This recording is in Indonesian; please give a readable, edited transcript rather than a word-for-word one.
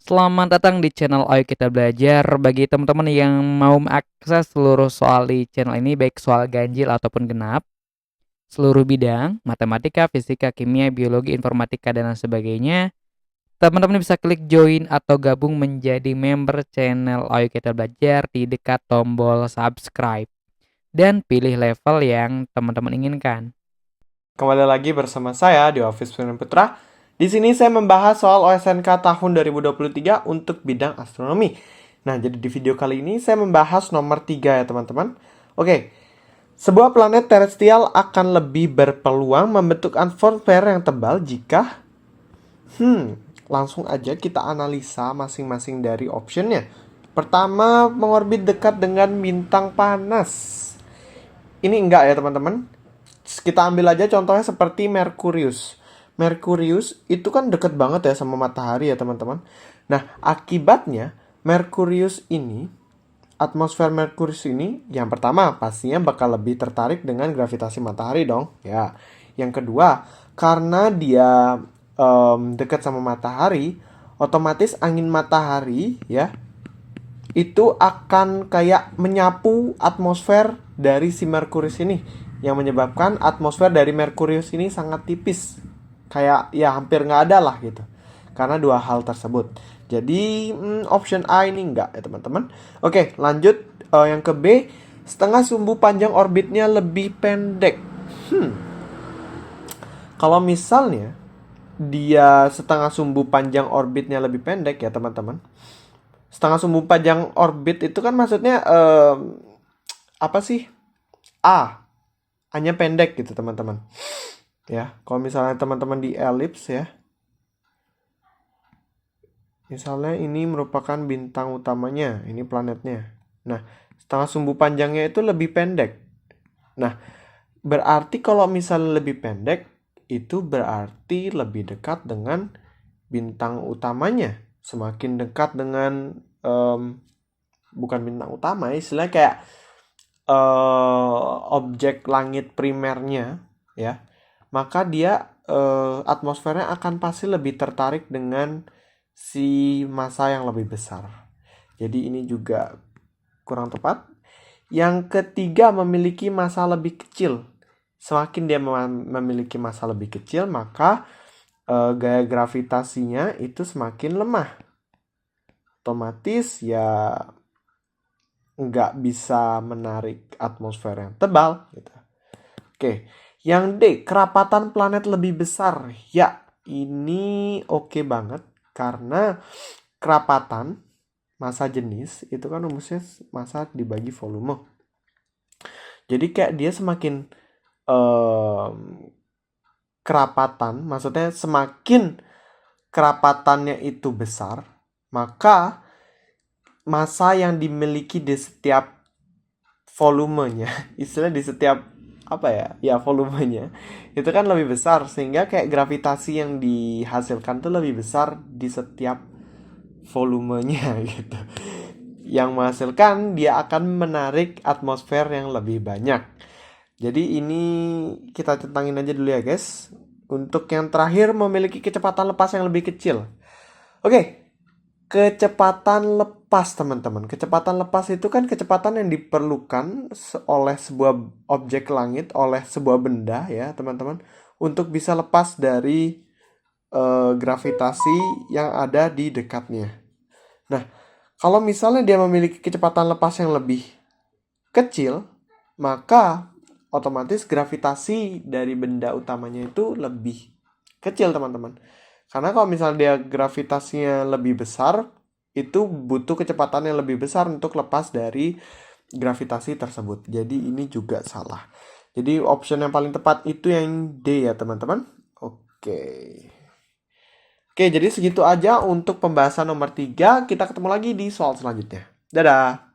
Selamat datang di channel Ayo Kita Belajar. Bagi teman-teman yang mau mengakses seluruh soal di channel ini, baik soal ganjil ataupun genap, seluruh bidang, matematika, fisika, kimia, biologi, informatika, dan lain sebagainya, teman-teman bisa klik join atau gabung menjadi member channel Ayo Kita Belajar di dekat tombol subscribe. Dan pilih level yang teman-teman inginkan. Kembali lagi bersama saya di Office Firman Putra. Di sini saya membahas soal OSNK tahun 2023 untuk bidang astronomi. Nah, jadi di video kali ini saya membahas nomor 3 ya teman-teman. Oke, sebuah planet terestrial akan lebih berpeluang membentuk atmosfer yang tebal jika langsung aja kita analisa masing-masing dari optionnya. Pertama, mengorbit dekat dengan bintang panas. Ini enggak ya teman-teman. Kita ambil aja contohnya seperti Merkurius. Merkurius itu kan deket banget ya sama matahari ya teman-teman. Nah, akibatnya Merkurius ini, atmosfer Merkurius ini, yang pertama pastinya bakal lebih tertarik dengan gravitasi matahari dong. Ya, yang kedua, karena dia dekat sama matahari, otomatis angin matahari ya itu akan kayak menyapu atmosfer dari si Merkurius ini, yang menyebabkan atmosfer dari Merkurius ini sangat tipis, kayak ya hampir nggak ada lah gitu, karena dua hal tersebut. Jadi option A ini enggak ya teman-teman. Oke, lanjut. Yang ke B, setengah sumbu panjang orbitnya lebih pendek. Kalau misalnya dia setengah sumbu panjang orbitnya lebih pendek ya teman-teman, setengah sumbu panjang orbit itu kan maksudnya apa sih? A-nya pendek gitu teman-teman. Ya, kalau misalnya teman-teman di elips ya, misalnya ini merupakan bintang utamanya, ini planetnya. Nah, setengah sumbu panjangnya itu lebih pendek. Nah, berarti kalau misalnya lebih pendek, itu berarti lebih dekat dengan bintang utamanya. Semakin dekat dengan bukan bintang utama, istilahnya kayak objek langit primernya ya, maka dia atmosfernya akan pasti lebih tertarik dengan si massa yang lebih besar. Jadi ini juga kurang tepat. Yang ketiga, memiliki massa lebih kecil. Semakin dia memiliki massa lebih kecil, maka gaya gravitasinya itu semakin lemah. Otomatis ya nggak bisa menarik atmosfer yang tebal gitu. Oke, yang D, kerapatan planet lebih besar. Ya, ini oke banget karena kerapatan massa jenis itu kan rumusnya massa dibagi volume. Jadi kayak dia semakin kerapatan, maksudnya semakin kerapatannya itu besar, maka massa yang dimiliki di setiap volumenya, istilah di setiap apa ya, ya volumenya itu kan lebih besar, sehingga kayak gravitasi yang dihasilkan tuh lebih besar di setiap volumenya gitu. Yang menghasilkan dia akan menarik atmosfer yang lebih banyak. Jadi ini kita centangin aja dulu ya guys. Untuk yang terakhir, memiliki kecepatan lepas yang lebih kecil. Oke, kecepatan lepas teman-teman. Kecepatan lepas itu kan kecepatan yang diperlukan oleh sebuah objek langit, oleh sebuah benda ya teman-teman, untuk bisa lepas dari gravitasi yang ada di dekatnya. Nah, kalau misalnya dia memiliki kecepatan lepas yang lebih kecil, maka otomatis gravitasi dari benda utamanya itu lebih kecil teman-teman. Karena kalau misalnya dia gravitasinya lebih besar, itu butuh kecepatan yang lebih besar untuk lepas dari gravitasi tersebut. Jadi ini juga salah. Jadi option yang paling tepat itu yang D ya teman-teman. Oke. Oke, jadi segitu aja untuk pembahasan nomor 3. Kita ketemu lagi di soal selanjutnya. Dadah!